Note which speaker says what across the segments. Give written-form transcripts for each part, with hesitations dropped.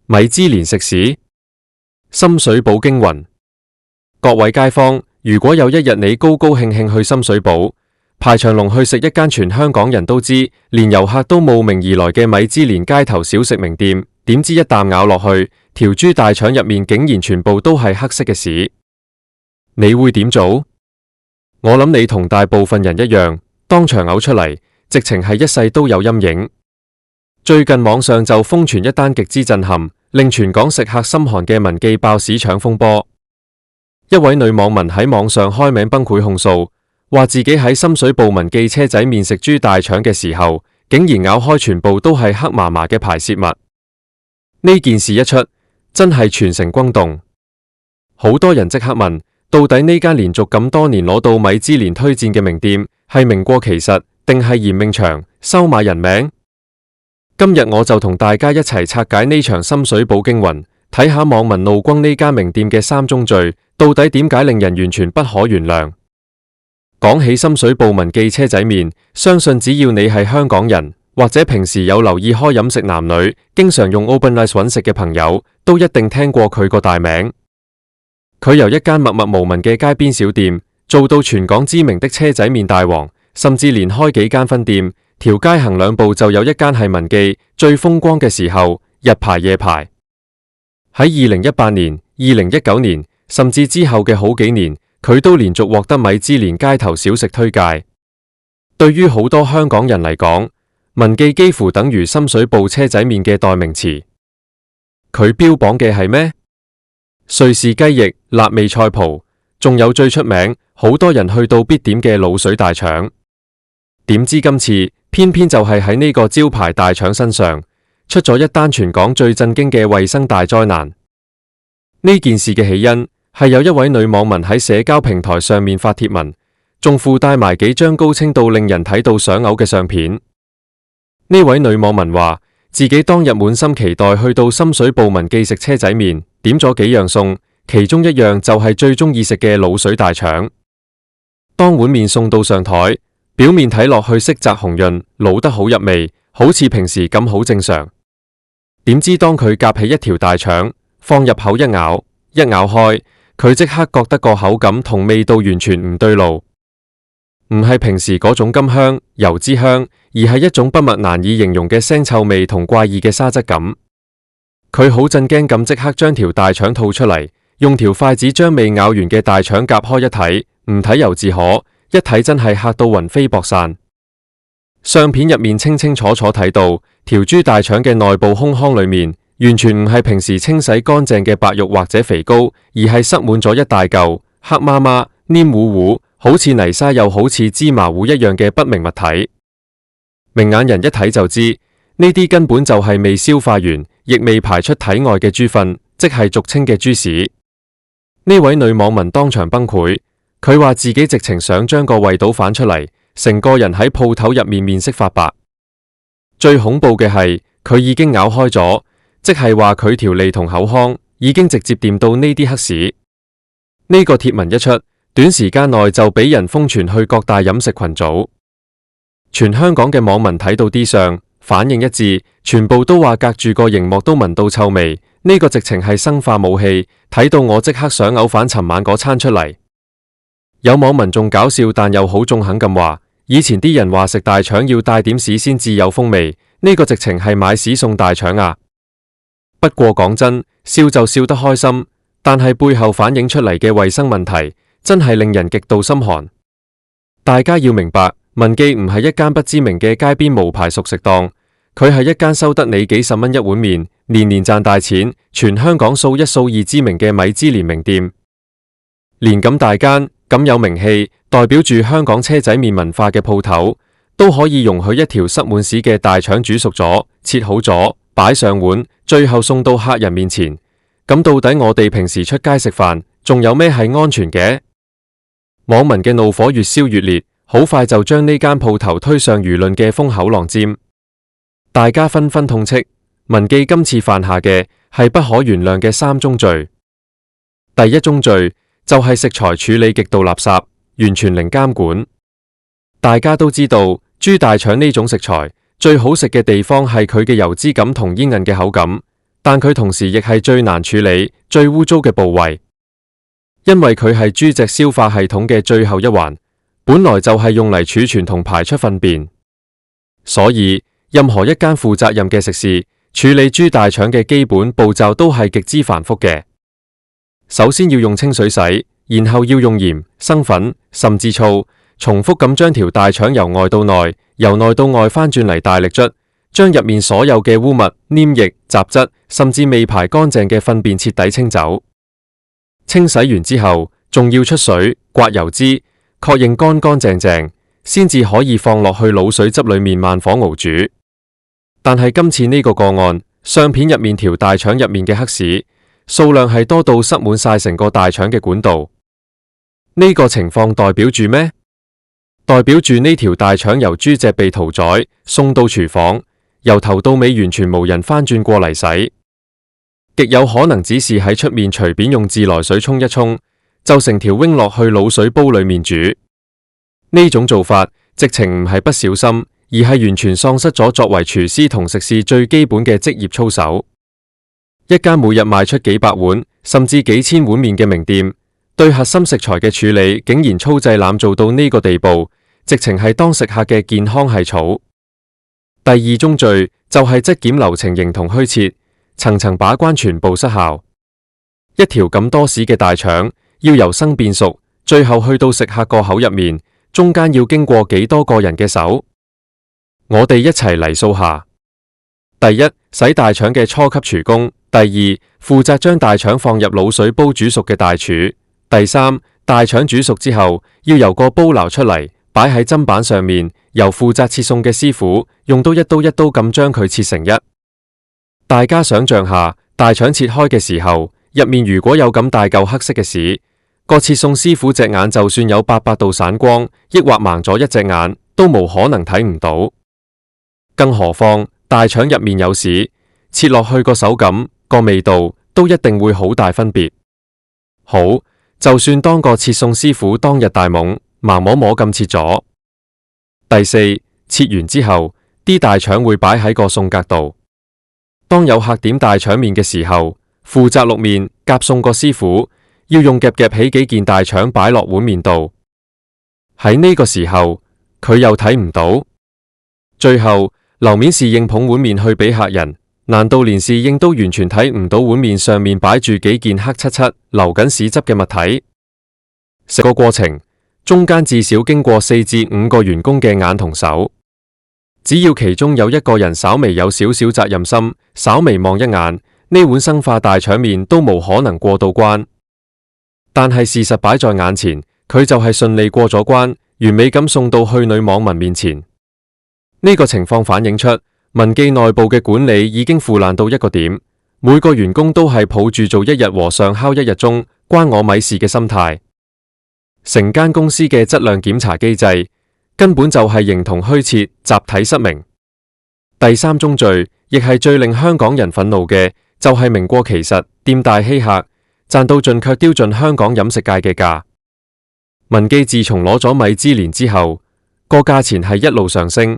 Speaker 1: 米芝蓮食肆，深水埗驚魂。各位街坊，如果有一日你高高興興去深水埗，排長龍去食一間全香港人都知，連遊客都慕名而來嘅米芝蓮街頭小食名店，點知一啖咬落去，條豬大腸入面竟然全部都係黑色嘅屎，你會點做？我諗你同大部分人一樣，當場嘔出嚟，直情係一世都有陰影。最近網上就瘋傳一單極之震撼，令全港食客心寒嘅文記爆屎腸風波。一位女網民喺網上開名崩潰控訴，話自己喺深水埗文記車仔麵食豬大腸嘅時候，竟然咬開全部都係黑麻麻嘅排泄物。呢件事一出，真係全城轟動，好多人即刻問，到底呢間連續咁多年攞到米芝蓮推薦嘅名店，係名過其實，定係嫌命長，收買人命？今日我就同大家一齊拆解呢場深水埗驚魂，睇下網民怒轟呢間名店嘅三宗罪，到底點解令人完全不可原諒？講起深水埗文記車仔麵，相信只要你係香港人，或者平時有留意開飲食男女，經常用 OpenRice 揾食嘅朋友，都一定聽過佢個大名。佢由一間默默無聞嘅街邊小店，做到全港知名的車仔麵大王，甚至連開幾間分店，條街行兩步就有一間係文記。最風光嘅時候，日排夜排。喺2018年、2019年，甚至之後嘅好幾年，佢都連續獲得米芝蓮街頭小食推介。對於好多香港人嚟講，文記幾乎等於深水埗車仔麵嘅代名詞。佢標榜嘅係咩？瑞士雞翼、辣味菜脯，仲有最出名，好多人去到必點嘅滷水大腸。點知今次偏偏就係喺呢個招牌大腸身上，出咗一單全港最震驚嘅衛生大災難。呢件事嘅起因係有一位女網民喺社交平台上面發帖文，仲附帶埋幾張高清到令人睇到想嘔嘅相片。呢位女網民話自己當日滿心期待去到深水埗文記食車仔麵，點咗幾樣餸，其中一樣就係最中意食嘅滷水大腸。當碗麵送到上台，表面睇落去色澤紅潤，滷得好入味，好似平時咁好正常。點知當佢夾起一條大腸，放入口一咬開，佢即刻覺得個口感同味道完全唔對路，唔係平時嗰種甘香、油脂香，而係一種筆墨難以形容嘅腥臭味同怪異嘅沙質感。佢好震驚咁即刻將條大腸吐出嚟，用條筷子將未咬完嘅大腸夾開一睇，唔睇猶自可，一睇真係嚇到魂飛魄散。相片入面清清楚楚睇到條豬大腸嘅內部胸腔裏面，完全唔係平時清洗乾淨嘅白肉或者肥膏，而係塞滿咗一大嚿黑麻麻、黏糊糊，好似泥沙又好似芝麻糊一樣嘅不明物體。明眼人一睇就知，呢啲根本就係未消化完，亦未排出體外嘅豬糞，即係俗稱嘅豬屎。呢位女網民當場崩潰，佢話自己直情想將個胃倒反出嚟，成個人喺鋪頭入面面色發白。最恐怖嘅係，佢已經咬開咗，即係話佢條脷同口腔已經直接掂到呢啲黑屎。呢個貼文一出，短時間內就俾人瘋傳去各大飲食群組。全香港嘅網民睇到啲相，反應一致，全部都話隔住個熒幕都聞到臭味。呢個直情係生化武器，睇到我即刻想嘔返尋晚嗰餐出嚟。有網民仲搞笑但又好中肯咁話，以前啲人話食大腸要帶點屎先至有風味，呢個直情係買屎送大腸啊！不過講真，笑就笑得開心，但係背後反映出嚟嘅衛生問題，真係令人極度心寒。大家要明白，文記唔係一間不知名嘅街邊無牌熟食檔，佢係一間收得你幾十蚊一碗麵，年年賺大錢，全香港數一數二知名嘅米芝蓮名店。連咁大間咁有名氣，代表住香港車仔麵文化嘅鋪頭，都可以容許一條塞滿屎嘅大腸煮熟咗、切好咗，擺上碗，最後送到客人面前。咁到底我哋平時出街食飯，仲有咩係安全嘅？網民嘅怒火越燒越烈，好快就將呢間鋪頭推上輿論嘅風口浪尖。大家紛紛痛斥文記今次犯下嘅係不可原諒嘅三宗罪。第一宗罪就係食材處理極度垃圾，完全零監管。大家都知道，豬大腸呢種食材最好食嘅地方係佢嘅油脂感同煙韌嘅口感，但佢同時亦係最難處理、最污糟嘅部位，因為佢係豬隻消化系統嘅最後一環，本來就係用嚟儲存同排出糞便。所以，任何一間負責任嘅食肆處理豬大腸嘅基本步驟都係極之繁複嘅。首先要用清水洗，然後要用鹽、生粉甚至醋，重複咁將條大腸由外到內、由內到外翻轉嚟大力捽，將入面所有嘅污物、黏液、雜質，甚至未排乾淨嘅糞便徹底清走。清洗完之後，仲要出水、刮油脂，確認乾乾淨淨，先至可以放落去滷水汁裏面慢火熬煮。但係今次呢個個案，相片入面條大腸入面嘅黑屎數量係多到塞滿晒成個大腸嘅管道。呢個情況代表住咩？代表住呢條大腸由豬隻被屠宰送到廚房，由頭到尾完全無人翻轉過嚟洗，極有可能只是喺出面隨便用自來水沖一沖，就成條扔落去滷水煲裏面煮。呢種做法直情唔係不小心，而係完全喪失咗作為廚師同食肆最基本嘅職業操守。一間每日賣出幾百碗甚至幾千碗麵嘅名店，對核心食材嘅處理竟然粗製濫造到呢個地步，直情係當食客嘅健康係草。第二宗罪就係質檢流程形同虛設，層層把關全部失效。一條咁多屎嘅大腸要由生變熟，最後去到食客個口入面，中間要經過幾多個人嘅手？我哋一齊嚟數下。第一，洗大腸嘅初級廚工；第二，負責將大腸放入滷水煲煮熟嘅大廚；第三，大腸煮熟之後要由個煲撈出嚟，擺喺砧板上面，由負責切餸嘅師傅用刀一刀一刀咁將佢切成一。大家想象下，大腸切開嘅時候，入面如果有咁大嚿黑色嘅屎，個切餸師傅隻眼就算有800度散光，抑或盲咗一隻眼，都無可能睇唔到。更何況大腸入面有屎，切落去個手感、個味道都一定會好大分別。好，就算當個切餸師傅當日大懵，盲摸摸咁切咗。第四，切完之後，啲大腸會擺喺個餸格度。當有客點大腸麵嘅時候，負責淥麵夾餸個師傅要用夾夾起幾件大腸擺落碗麵度。喺呢個時候，佢又睇唔到。最後樓面侍應捧碗麵去俾客人，難道連侍應都完全睇唔到碗麵上面擺住幾件黑漆漆流緊屎汁嘅物體？食個過程中間至少經過4至5個員工嘅眼同手，只要其中有一個人稍微有少少責任心，稍微望一眼，呢碗生化大腸麵都無可能過到關。但係事實擺在眼前，佢就係順利過咗關，完美咁送到去女網民面前。呢個情況反映出文記內部嘅管理已經腐爛到一個點，每個員工都係抱住做一日和尚敲一日鐘，關我咪事嘅心態。成間公司嘅質量檢查機制根本就係形同虛設，集體失明。第三宗罪亦係最令香港人憤怒嘅，就係名過其實，店大欺客，賺到盡卻丟盡香港飲食界嘅價。文記自從攞咗米芝蓮之後，個價錢係一路上升。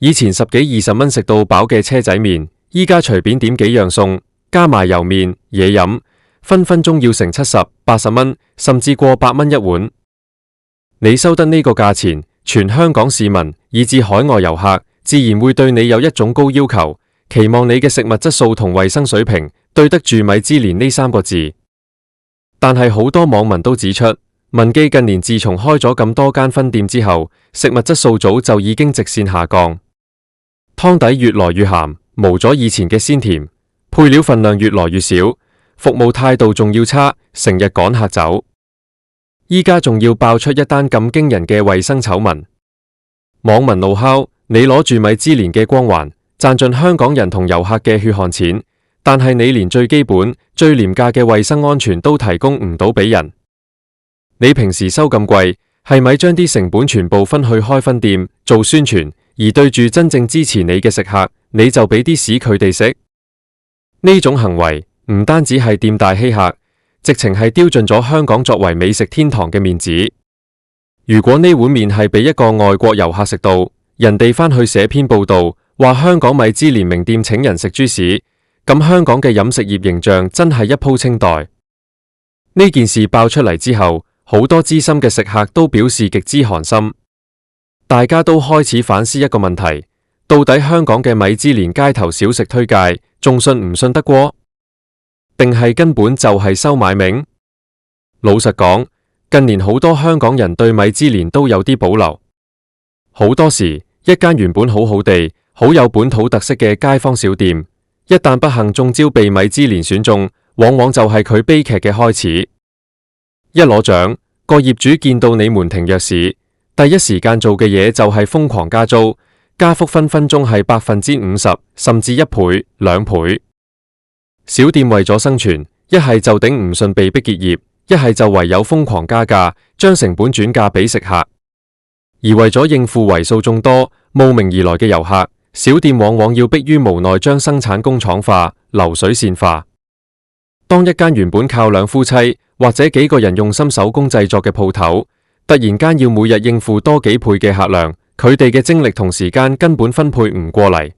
Speaker 1: 以前10幾20蚊食到飽嘅車仔麵，依家隨便點幾樣餸，加埋油麵、嘢飲，分分鐘要成70、80蚊，甚至過100蚊一碗。你收得呢個價錢，全香港市民以至海外遊客，自然會對你有一種高要求，期望你嘅食物質素同衛生水平對得住米芝蓮呢3個字。但係好多網民都指出，文記近年自從開咗咁多間分店之後，食物質素早就已經直線下降。湯底越來越鹹，冇咗以前嘅鮮甜，配料份量越來越少，服務態度仲要差，成日趕客走。依家仲要爆出一單咁驚人嘅衛生醜聞，網民怒敲：你攞住米芝蓮嘅光環，賺盡香港人同遊客嘅血汗錢，但係你連最基本、最廉價嘅衛生安全都提供唔到俾人。你平時收咁貴，係咪將啲成本全部分去開分店做宣傳？而對住真正支持你嘅食客，你就俾啲屎佢哋食？呢種行為唔單止係店大欺客，直情係丟盡咗香港作為美食天堂嘅面子。如果呢碗麵係俾一個外國遊客食到，人哋返去寫篇報道，話香港米芝蓮名店請人食豬屎，咁香港嘅飲食業形象真係一鋪清袋。呢件事爆出嚟之後，好多資深嘅食客都表示極之寒心，大家都開始反思一個問題：到底香港嘅米芝蓮街頭小食推介仲信唔信得過？定係根本就係收買名？老實講，近年好多香港人對米芝蓮都有啲保留。好多時，一間原本好好地、好有本土特色嘅街坊小店，一旦不幸中招被米芝蓮選中，往往就係佢悲劇嘅開始。一攞獎，個業主見到你門庭若市，第一時間做嘅嘢就係瘋狂加租，加幅分分鐘係50%，甚至1倍、2倍。小店為咗生存，一係就頂唔順被迫結業，一係就唯有瘋狂加價，將成本轉嫁俾食客。而為咗應付為數眾多慕名而來嘅遊客，小店往往要迫於無奈將生產工廠化、流水線化。當一間原本靠兩夫妻或者幾個人用心手工製作嘅鋪頭，突然間要每日應付多幾倍嘅客量，佢哋嘅精力同時間根本分配唔過嚟，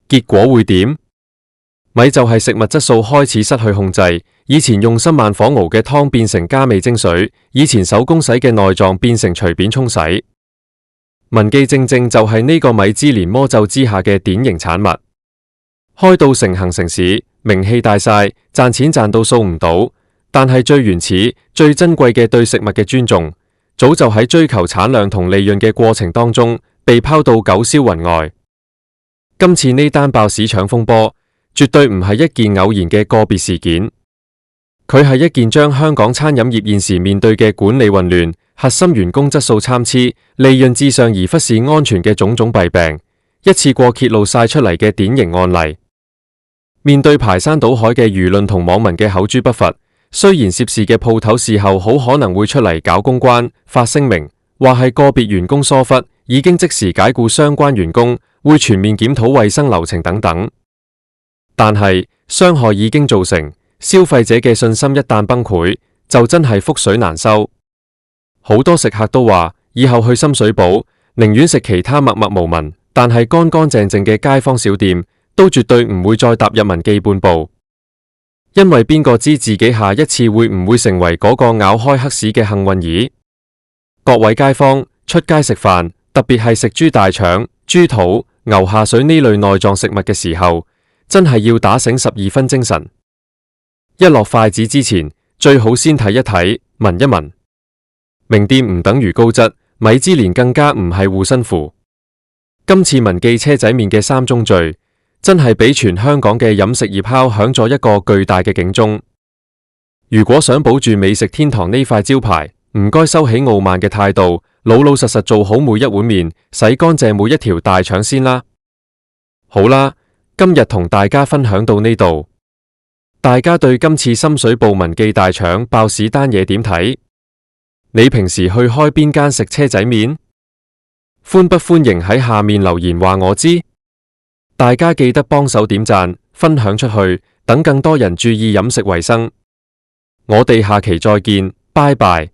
Speaker 1: 結果會點？米就係食物質素開始失去控制，以前用心慢火熬嘅湯變成加味精水，以前手工洗嘅內臟變成隨便沖洗。文記正正就係呢個米芝蓮魔咒之下嘅典型產物，開到成行成市，名氣大晒，賺錢賺到數唔到，但係最原始、最珍貴嘅對食物嘅尊重，早就喺追求產量同利潤嘅過程當中被拋到九霄雲外。今次呢單爆市場風波，絕對唔係一件偶然嘅個別事件，佢係一件將香港餐飲業現時面對嘅管理混亂、核心員工質素參差、利潤至上而忽視安全嘅種種弊病，一次過揭露晒出嚟嘅典型案例。面對排山倒海嘅輿論同網民嘅口誅筆伐，雖然涉事嘅鋪頭事後好可能會出嚟搞公關、發聲明，話係個別員工疏忽，已經即時解僱相關員工，會全面檢討衛生流程等等。但係傷害已經造成，消費者嘅信心一旦崩潰，就真係覆水難收。好多食客都話，以後去深水埗，寧願食其他默默無聞，但係乾乾淨淨嘅街坊小店，都絕對唔會再踏入文記半步。因為邊個知自己下一次會唔會成為嗰個咬開黑市嘅幸運兒？各位街坊，出街食飯，特別係食豬大腸、豬肚、牛下水呢類內臟食物嘅時候，真係要打醒12分精神。一落筷子之前，最好先睇一睇、聞一聞。名店唔等於高質，米芝蓮更加唔係護身符。今次文記車仔麵嘅3宗罪，真係俾全香港嘅飲食業敲響咗一個巨大嘅警鐘。如果想保住美食天堂呢塊招牌，唔該收起傲慢嘅態度，老老實實做好每一碗麵，洗乾淨每一條大腸先啦。好啦，今日同大家分享到呢度，大家對今次深水埗文記大腸爆市單嘢點睇？你平時去開邊間食車仔麵？歡不歡迎喺下面留言話我知。大家記得幫手點讚、分享出去，等更多人注意飲食衛生。我哋下期再見，拜拜。